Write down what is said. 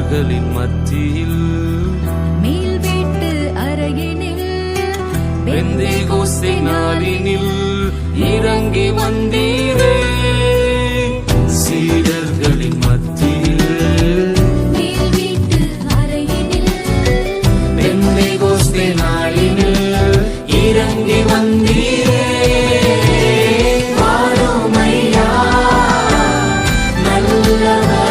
சீடர்களின் மத்தியில் மேல் வீட்டு அறையினில் பெந்தேகோஸ்தே நாளினில் இறங்கி வந்தீரே. சீடர்களின் மத்தியில் மேல் வீட்டு அறையினில் பெந்தேகோஸ்தே நாளினில் இறங்கி வந்தீரே. வாரும் ஐயா நல்லவர்